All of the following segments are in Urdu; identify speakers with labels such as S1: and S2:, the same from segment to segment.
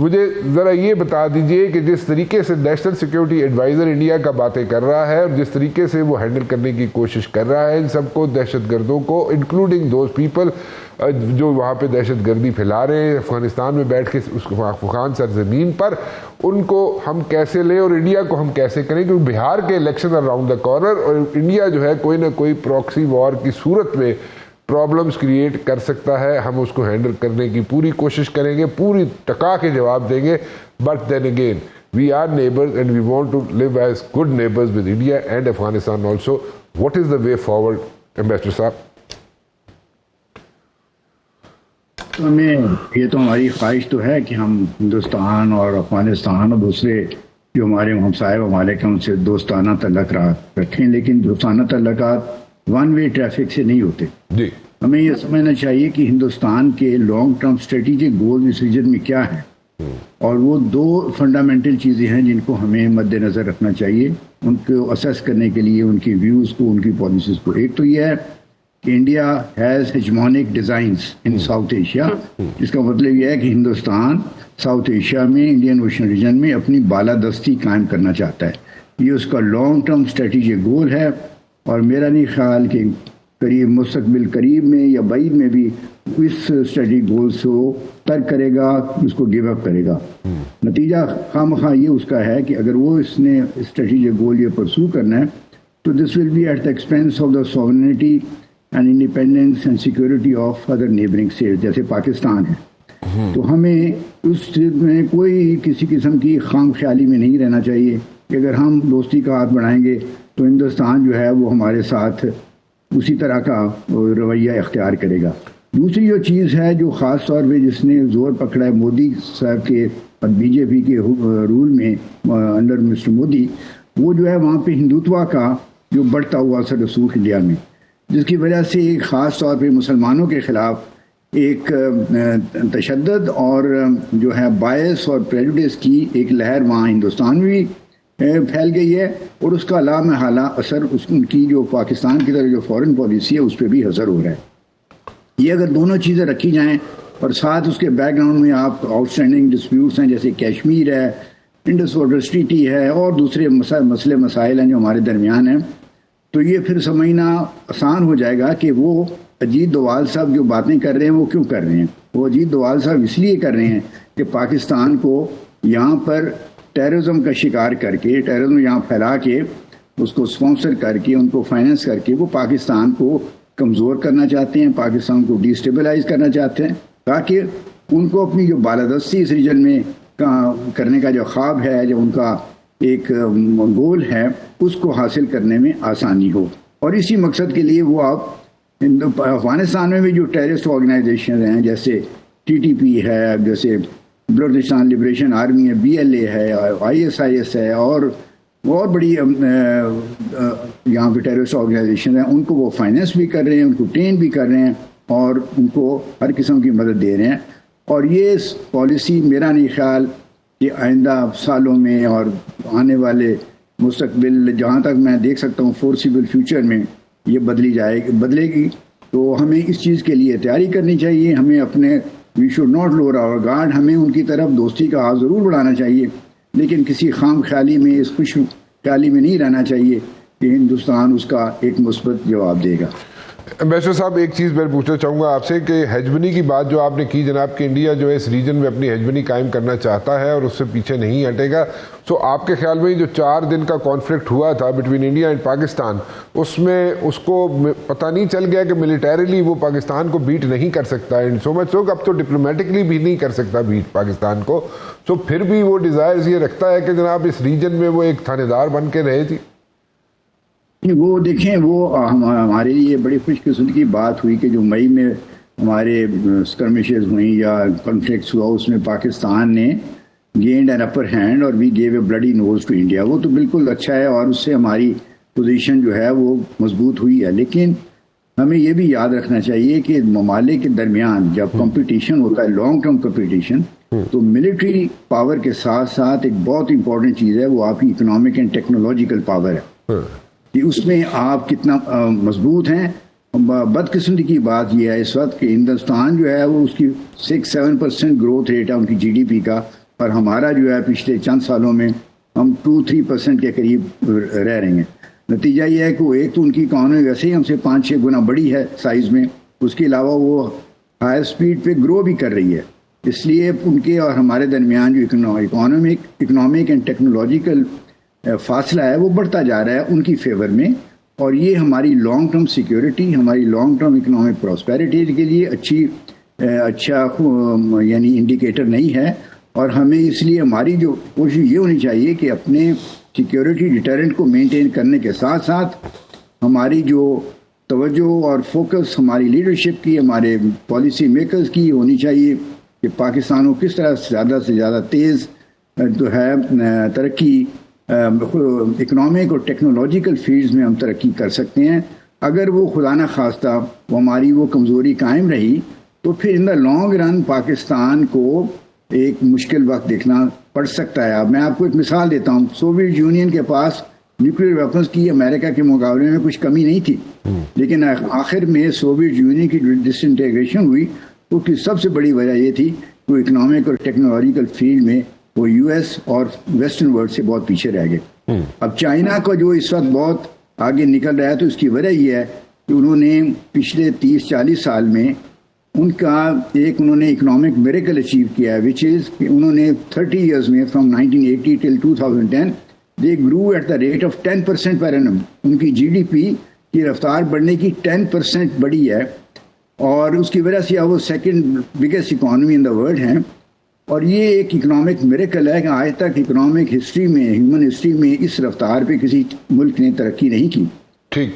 S1: مجھے ذرا یہ بتا دیجئے کہ جس طریقے سے نیشنل سیکیورٹی ایڈوائزر انڈیا کا باتیں کر رہا ہے اور جس طریقے سے وہ ہینڈل کرنے کی کوشش کر رہا ہے ان سب کو، دہشت گردوں کو، انکلوڈنگ دوز پیپل جو وہاں پہ دہشت گردی پھیلا رہے ہیں افغانستان میں بیٹھ کے اس افغان سرزمین پر، ان کو ہم کیسے لیں اور انڈیا کو ہم کیسے کریں؟ کیونکہ بہار کے الیکشن اراؤنڈ دا کارنر اور انڈیا جو ہے کوئی نہ کوئی پراکسی وار کی صورت میں پرابلمز کریٹ کر سکتا ہے. ہم اس کو ہینڈل کرنے کی پوری کوشش کریں گے، پوری ٹکا کے جواب دیں گے. But then again we are neighbours and we want to live as good neighbours with India and Afghanistan also. What is the way forward ambassador صاحب؟
S2: ہمیں یہ تو ہماری خواہش تو ہے کہ ہم ہندوستان اور افغانستان اور دوسرے جو ہمارے ہمسائے ممالک ہیں ان سے دوستانہ تعلقات رکھیں، لیکن دوستانہ تعلقات ون وے ٹریفک سے نہیں ہوتے.
S1: جی
S2: ہمیں یہ سمجھنا چاہیے کہ ہندوستان کے لانگ ٹرم اسٹریٹجک گول اس ریجن میں کیا ہیں، اور وہ دو فنڈامنٹل چیزیں ہیں جن کو ہمیں مد نظر رکھنا چاہیے ان کو اسیس کرنے کے لیے، ان کی ویوز کو، ان کی پالیسیز کو. ایک تو یہ ہے کہ India has hegemonic designs in South Asia, جس کا مطلب یہ ہے کہ ہندوستان ساؤتھ ایشیا میں، انڈین اوشن ریجن میں اپنی بالادستی قائم کرنا چاہتا ہے. یہ اس کا لانگ ٹرم اسٹریٹجک گول ہے، اور میرا نہیں خیال کہ قریب مستقبل قریب میں یا بعید میں بھی اس اسٹریٹجک گول سے وہ ترک کرے گا، اس کو گیو اپ کرے گا. نتیجہ خواہ یہ اس کا ہے کہ اگر وہ اس نے اسٹریٹجک گول یہ پرسو کرنا ہے تو this will be at the expense of the sovereignty and independence and security of other neighbouring state جیسے پاکستان ہے. تو ہمیں اس چیز میں کوئی کسی قسم کی خام خیالی میں نہیں رہنا چاہیے کہ اگر ہم دوستی کا ہاتھ بڑھائیں گے تو ہندوستان جو ہے وہ ہمارے ساتھ اسی طرح کا رویہ اختیار کرے گا. دوسری جو چیز ہے جو خاص طور پہ جس نے زور پکڑا ہے مودی صاحب کے اور بی جے پی کے رول میں انڈر مسٹر مودی، وہ جو ہے وہاں پہ ہندوتوا کا جو بڑھتا ہوا اثر رسوخ انڈیا میں، جس کی وجہ سے ایک خاص طور پہ مسلمانوں کے خلاف ایک تشدد اور جو ہے باعث اور پریجوڈس کی ایک لہر وہاں ہندوستان میں بھی پھیل گئی ہے، اور اس کا لامحالہ اثر ان کی جو پاکستان کی طرف جو فارن پالیسی ہے اس پہ بھی اثر ہو رہا ہے. یہ اگر دونوں چیزیں رکھی جائیں اور ساتھ اس کے بیک گراؤنڈ میں آپ آؤٹ اسٹینڈنگ ڈسپیوٹس ہیں جیسے کشمیر ہے، انڈس واٹر ٹریٹی ہے اور دوسرے مسئلے مسائل ہیں جو ہمارے درمیان ہیں، تو یہ پھر سمجھنا آسان ہو جائے گا کہ وہ اجیت دوال صاحب جو باتیں کر رہے ہیں وہ کیوں کر رہے ہیں. وہ اجیت دوال صاحب اس لیے کر رہے ہیں کہ پاکستان کو یہاں پر ٹیررزم کا شکار کر کے، ٹیررزم یہاں پھیلا کے، اس کو اسپانسر کر کے، ان کو فائننس کر کے وہ پاکستان کو کمزور کرنا چاہتے ہیں، پاکستان کو ڈیسٹیبلائز کرنا چاہتے ہیں، تاکہ ان کو اپنی جو بالادستی اس ریجن میں کرنے کا جو خواب ہے، جو ان کا ایک گول ہے، اس کو حاصل کرنے میں آسانی ہو. اور اسی مقصد کے لیے وہ آپ افغانستان میں بھی جو ٹیررسٹ آرگنائزیشن ہیں جیسے TTP ہے، جیسے بلوچستان لبریشن آرمی ہے، BLA ہے، ISIS ہے، اور بڑی یہاں پہ ٹیررسٹ آرگنائزیشن ہیں، ان کو وہ فائنینس بھی کر رہے ہیں، ان کو ٹرین بھی کر رہے ہیں اور ان کو ہر قسم کی مدد دے رہے ہیں. اور یہ پالیسی میرا نہیں خیال کہ آئندہ سالوں میں اور آنے والے مستقبل جہاں تک میں دیکھ سکتا ہوں فورسیبل فیوچر میں یہ بدلے گی. تو ہمیں اس چیز کے لیے تیاری کرنی چاہیے. ہمیں اپنے we should not lower our guard, ہمیں ان کی طرف دوستی کا ہاتھ ضرور بڑھانا چاہیے، لیکن کسی خام خیالی میں، اس خوش خیالی میں نہیں رہنا چاہیے کہ ہندوستان اس کا ایک مثبت جواب دے گا.
S1: ایمبیسڈر صاحب ایک چیز میں پوچھنا چاہوں گا آپ سے کہ ہیجمنی کی بات جو آپ نے کی جناب کہ انڈیا جو ہے اس ریجن میں اپنی ہیجمنی قائم کرنا چاہتا ہے اور اس سے پیچھے نہیں ہٹے گا. سو آپ کے خیال میں جو 4 دن کا کانفلکٹ ہوا تھا بٹوین انڈیا اینڈ پاکستان، اس میں اس کو پتہ نہیں چل گیا کہ ملیٹریلی وہ پاکستان کو بیٹ نہیں کر سکتا، اینڈ سو مچ سو اب تو ڈپلومیٹکلی بھی نہیں کر سکتا بیٹ پاکستان کو. سو پھر بھی وہ ڈیزائرز یہ رکھتا ہے کہ جناب اس ریجن میں وہ ایک تھانے دار بن کے رہے تھی.
S2: وہ دیکھیں، وہ ہمارے لیے بڑی خوش قسمتی کی بات ہوئی کہ جو مئی میں ہمارے اسکرمشز ہوئیں یا کانفلکٹس ہوا، اس میں پاکستان نے گینڈ این اپر ہینڈ اور we give a bloody nose to India. وہ تو بالکل اچھا ہے اور اس سے ہماری پوزیشن جو ہے وہ مضبوط ہوئی ہے. لیکن ہمیں یہ بھی یاد رکھنا چاہیے کہ ممالک کے درمیان جب کمپٹیشن ہوتا ہے، لانگ ٹرم کمپٹیشن، تو ملٹری پاور کے ساتھ ساتھ ایک بہت امپورٹنٹ چیز ہے وہ آپ کی اکنامک اینڈ ٹیکنالوجیکل پاور ہے کہ اس میں آپ کتنا مضبوط ہیں. بدقسمتی کی بات یہ ہے اس وقت کہ ہندوستان جو ہے وہ اس کی 6-7% گروتھ ریٹ ہے ان کی GDP کا، اور ہمارا جو ہے پچھلے چند سالوں میں ہم 2-3% کے قریب رہ رہے ہیں. نتیجہ یہ ہے کہ وہ ایک تو ان کی اکانومی ویسے ہی ہم سے 5-6 گنا بڑی ہے سائز میں، اس کے علاوہ وہ ہائر سپیڈ پہ گرو بھی کر رہی ہے. اس لیے ان کے اور ہمارے درمیان جو اکنامک اینڈ ٹیکنالوجیکل فاصلہ ہے وہ بڑھتا جا رہا ہے ان کی فیور میں، اور یہ ہماری لانگ ٹرم سیکیورٹی، ہماری لانگ ٹرم اکنامک پراسپیرٹی کے لیے اچھا یعنی انڈیکیٹر نہیں ہے. اور ہمیں اس لیے ہماری جو کوشش یہ ہونی چاہیے کہ اپنے سیکیورٹی ڈیٹرنٹ کو مینٹین کرنے کے ساتھ ساتھ ہماری جو توجہ اور فوکس ہماری لیڈرشپ کی، ہمارے پالیسی میکرز کی ہونی چاہیے کہ پاکستان کو کس طرح زیادہ سے زیادہ تیز جو ہے ترقی اکنامک اور ٹیکنالوجیکل فیلڈز میں ہم ترقی کر سکتے ہیں. اگر وہ خدا نہ خواستہ وہ ہماری وہ کمزوری قائم رہی تو پھر ان دا لانگ رن پاکستان کو ایک مشکل وقت دیکھنا پڑ سکتا ہے. اب میں آپ کو ایک مثال دیتا ہوں. سوویت یونین کے پاس نیوکلیر ویپنز کی امریکہ کے مقابلے میں کچھ کمی نہیں تھی، لیکن آخر میں سوویت یونین کی ڈس انٹیگریشن ہوئی تو اس کی سب سے بڑی وجہ یہ تھی کہ اکنامک اور ٹیکنالوجیکل فیلڈ میں وہ یو ایس اور ویسٹرن ورلڈ سے بہت پیچھے رہ گئے. اب چائنا کا جو اس وقت بہت آگے نکل رہا ہے تو اس کی وجہ یہ ہے کہ انہوں نے پچھلے 30-40 سال میں انہوں نے اکنامک میریکل اچیو کیا ہے، وچ از کہ انہوں نے 30 ایئرز میں from 1980 till 2010 they grow at the rate of 10% per annum. ان کی جی ڈی پی کی رفتار بڑھنے کی 10% بڑھی ہے، اور اس کی وجہ سے وہ second biggest economy in the world ہیں. اور یہ ایک اکنامک میریکل ہے کہ آج تک اکنامک ہسٹری میں، ہیومن ہسٹری میں اس رفتار پہ کسی ملک نے ترقی نہیں کی.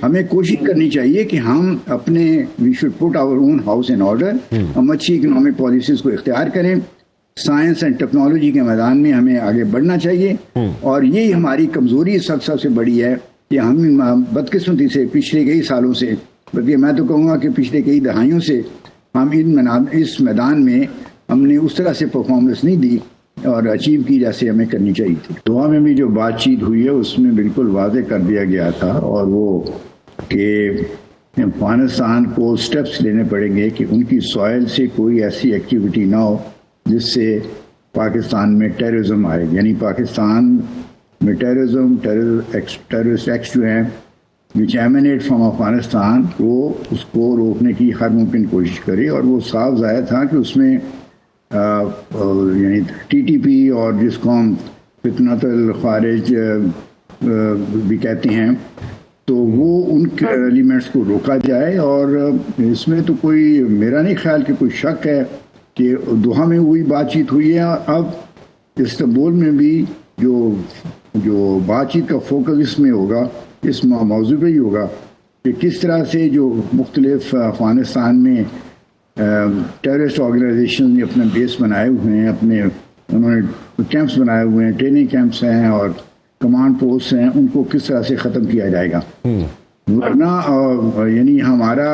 S2: ہمیں کوشش کرنی چاہیے کہ ہم اپنے we should put our own house in order. ہم اچھی اکنامک پالیسیز کو اختیار کریں، سائنس اینڈ ٹیکنالوجی کے میدان میں ہمیں آگے بڑھنا چاہیے. اور یہی ہماری کمزوری سب سے بڑی ہے کہ ہم بدقسمتی سے پچھلے کئی سالوں سے، بلکہ میں تو کہوں گا کہ پچھلے کئی دہائیوں سے ہم اس میدان میں ہم نے اس طرح سے پرفارمنس نہیں دی اور اچیو کی جیسے ہمیں کرنی چاہیے تھی. دعا میں بھی جو بات چیت ہوئی ہے اس میں بالکل واضح کر دیا گیا تھا، اور وہ کہ افغانستان کو سٹیپس لینے پڑیں گے کہ ان کی سوائل سے کوئی ایسی ایکٹیویٹی نہ ہو جس سے پاکستان میں ٹیررزم آئے. یعنی پاکستان میں ٹیررسٹ ایکٹس جو ہیں وچ ایمنیٹ فرام افغانستان، وہ اس کو روکنے کی ہر ممکن کوشش کرے. اور وہ صاف ظاہر تھا کہ اس میں یعنی ٹی ٹی پی اور جس کو ہم فتنۃ الخوارج بھی کہتے ہیں، تو وہ ان کے ایلیمنٹس کو روکا جائے. اور اس میں تو کوئی میرا نہیں خیال کہ کوئی شک ہے کہ دوحہ میں وہی بات چیت ہوئی ہے. اب استنبول میں بھی جو بات چیت کا فوکس اس میں ہوگا، اس موضوع پہ ہی ہوگا کہ کس طرح سے جو مختلف افغانستان میں ٹیررسٹ آرگنائزیشن نے اپنے بیس بنائے ہوئے ہیں، انہوں نے کیمپس بنائے ہوئے ہیں، ٹریننگ کیمپس ہیں اور کمانڈ پوسٹ ہیں، ان کو کس طرح سے ختم کیا جائے گا. ورنہ یعنی ہمارا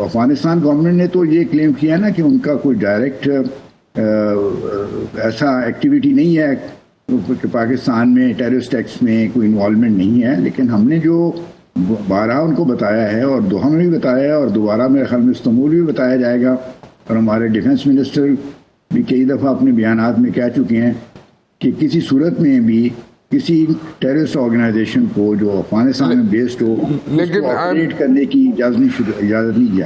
S2: افغانستان گورنمنٹ نے تو یہ کلیم کیا نا کہ ان کا کوئی ڈائریکٹ ایسا ایکٹیویٹی نہیں ہے کہ پاکستان میں ٹیررسٹ ایکٹس میں کوئی انوالومنٹ نہیں ہے. لیکن ہم نے جو بارہا ان کو بتایا ہے اور دوحہ میں بھی بتایا ہے اور دوبارہ میرے خیال میں استنبول بھی بتایا جائے گا، اور ہمارے ڈیفنس منسٹر بھی کئی دفعہ اپنے بیانات میں کہہ چکے ہیں کہ کسی صورت میں بھی کسی ٹیررسٹ آرگنائزیشن کو جو افغانستان میں بیسڈ ہو، لیکن آپریٹ کرنے کی اجازت نہیں دی جائے.